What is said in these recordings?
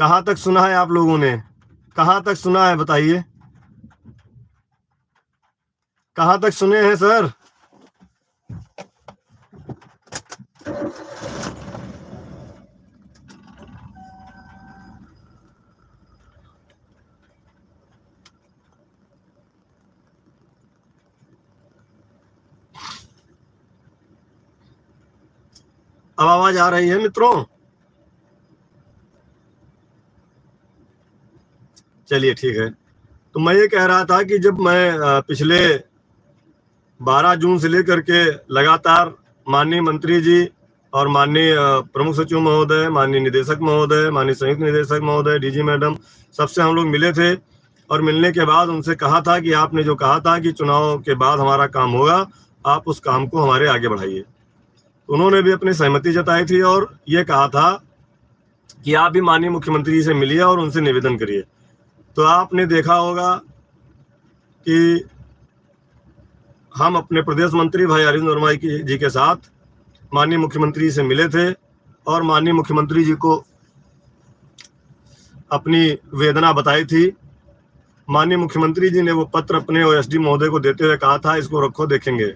कहाँ तक सुना है आप लोगों ने? कहाँ तक सुना है बताइए? कहाँ तक सुने हैं सर? अब आवाज आ रही है मित्रों? चलिए ठीक है। तो मैं ये कह रहा था कि जब मैं पिछले 12 जून से लेकर के लगातार माननीय मंत्री जी और माननीय प्रमुख सचिव महोदय, माननीय निदेशक महोदय, माननीय संयुक्त निदेशक महोदय, डीजी मैडम, सबसे हम लोग मिले थे और मिलने के बाद उनसे कहा था कि आपने जो कहा था कि चुनाव के बाद हमारा काम होगा, आप उस काम को हमारे आगे बढ़ाइए। उन्होंने भी अपनी सहमति जताई थी और ये कहा था कि आप भी माननीय मुख्यमंत्री जी से मिलिए और उनसे निवेदन करिए। तो आपने देखा होगा कि हम अपने प्रदेश मंत्री भाई अरविंद वर्मा जी के साथ माननीय मुख्यमंत्री जी से मिले थे और माननीय मुख्यमंत्री जी को अपनी वेदना बताई थी। माननीय मुख्यमंत्री जी ने वो पत्र अपने ओएसडी महोदय को देते हुए कहा था, इसको रखो देखेंगे,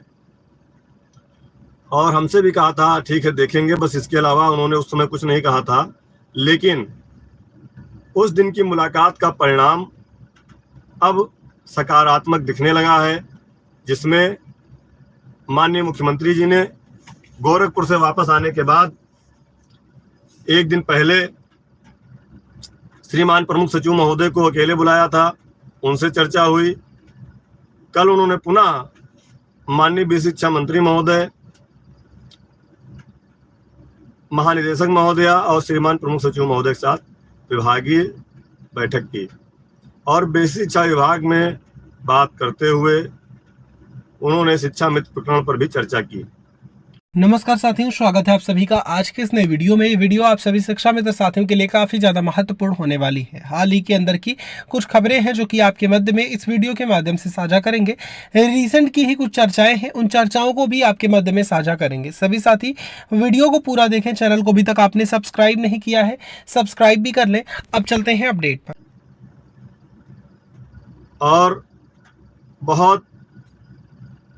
और हमसे भी कहा था ठीक है देखेंगे, बस इसके अलावा उन्होंने उस समय कुछ नहीं कहा था। लेकिन उस दिन की मुलाकात का परिणाम अब सकारात्मक दिखने लगा है, जिसमें माननीय मुख्यमंत्री जी ने गोरखपुर से वापस आने के बाद एक दिन पहले श्रीमान प्रमुख सचिव महोदय को अकेले बुलाया था, उनसे चर्चा हुई। कल उन्होंने पुनः माननीय वित्त शिक्षा मंत्री महोदय, महानिदेशक महोदया और श्रीमान प्रमुख सचिव महोदय के साथ विभागीय बैठक की और बेसिक शिक्षा विभाग में बात करते हुए उन्होंने शिक्षा मित्र प्रकरण पर भी चर्चा की। नमस्कार साथियों, स्वागत है आप सभी का आज के इस नए वीडियो में। ये वीडियो आप सभी शिक्षा मित्र साथियों के लिए काफी ज्यादा महत्वपूर्ण होने वाली है। हाल ही के अंदर की कुछ खबरें हैं जो कि आपके मध्य में इस वीडियो के माध्यम से साझा करेंगे। रिसेंट की ही कुछ चर्चाएं हैं, उन चर्चाओं को भी आपके मध्य में साझा करेंगे। सभी साथी वीडियो को पूरा देखें। चैनल को अभी तक आपने सब्सक्राइब नहीं किया है, सब्सक्राइब भी कर लें। अब चलते हैं अपडेट पर। और बहुत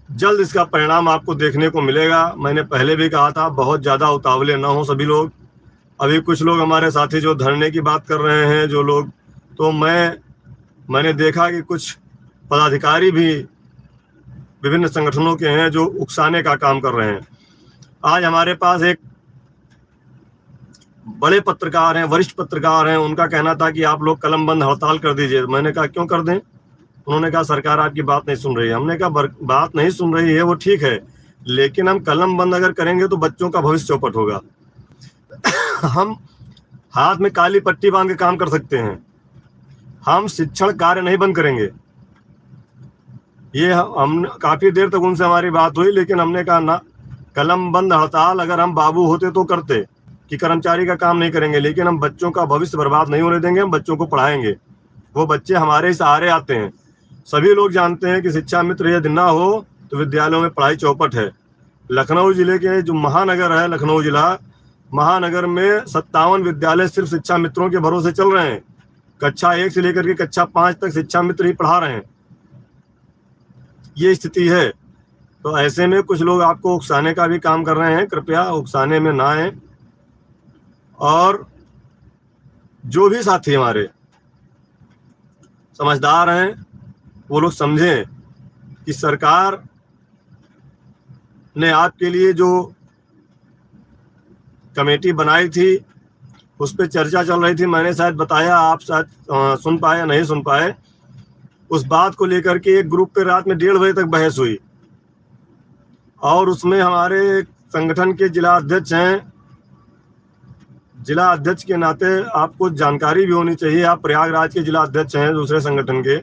जल्द इसका परिणाम आपको देखने को मिलेगा। मैंने पहले भी कहा था, बहुत ज़्यादा उतावले ना हो सभी लोग। अभी कुछ लोग हमारे साथी जो धरने की बात कर रहे हैं, जो लोग, तो मैंने देखा कि कुछ पदाधिकारी भी विभिन्न संगठनों के हैं जो उकसाने का काम कर रहे हैं। आज हमारे पास एक बड़े पत्रकार हैं, वरिष्ठ पत्रकार हैं, उनका कहना था कि आप लोग कलम बंद हड़ताल कर दीजिए। मैंने कहा क्यों कर दें? उन्होंने कहा सरकार आपकी बात नहीं सुन रही है। हमने कहा बात नहीं सुन रही है वो ठीक है, लेकिन हम कलम बंद अगर करेंगे तो बच्चों का भविष्य चौपट होगा। हम हाथ में काली पट्टी बांध के काम कर सकते हैं, हम शिक्षण कार्य नहीं बंद करेंगे। ये हम काफी देर तक उनसे हमारी बात हुई, लेकिन हमने कहा ना, कलम बंद हड़ताल अगर हम बाबू होते तो करते कि कर्मचारी का काम नहीं करेंगे, लेकिन हम बच्चों का भविष्य बर्बाद नहीं होने देंगे। हम बच्चों को पढ़ाएंगे, वो बच्चे हमारे सहारे आते हैं। सभी लोग जानते हैं कि शिक्षा मित्र यदि ना हो तो विद्यालयों में पढ़ाई चौपट है। लखनऊ जिले के जो महानगर है, लखनऊ जिला महानगर में 57 विद्यालय सिर्फ शिक्षा मित्रों के भरोसे चल रहे हैं। कक्षा 1 से लेकर के कक्षा 5 तक शिक्षा मित्र ही पढ़ा रहे हैं। ये स्थिति है। तो ऐसे में कुछ लोग आपको उकसाने का भी काम कर रहे हैं, कृपया उकसाने में ना आए। और जो भी साथी हमारे समझदार हैं वो लोग समझें कि सरकार ने आपके लिए जो कमेटी बनाई थी उस पर चर्चा चल रही थी। मैंने शायद बताया, आप शायद सुन पाए या नहीं सुन पाए। उस बात को लेकर के एक ग्रुप पे रात में 1:30 बजे तक बहस हुई और उसमें हमारे संगठन के जिला अध्यक्ष हैं। जिला अध्यक्ष के नाते आपको जानकारी भी होनी चाहिए, आप प्रयागराज के जिला अध्यक्ष हैं दूसरे संगठन के,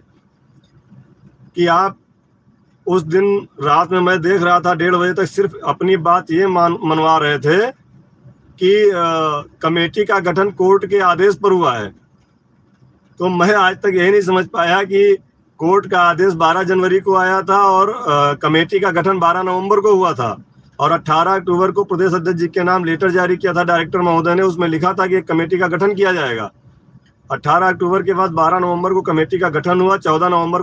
कि आप उस दिन रात में मैं देख रहा था 1:30 बजे तक सिर्फ अपनी बात ये मनवा रहे थे कि कमेटी का गठन कोर्ट के आदेश पर हुआ है। तो मैं आज तक यही नहीं समझ पाया कि कोर्ट का आदेश 12 जनवरी को आया था और कमेटी का गठन 12 नवंबर को हुआ था और 18 अक्टूबर को प्रदेश अध्यक्ष जी के नाम लेटर जारी किया था डायरेक्टर महोदय ने। उसमें लिखा था कि एक कमेटी का गठन किया जाएगा। 18 अक्टूबर के बाद 12 नवंबर को कमेटी का गठन हुआ, 14 नवंबर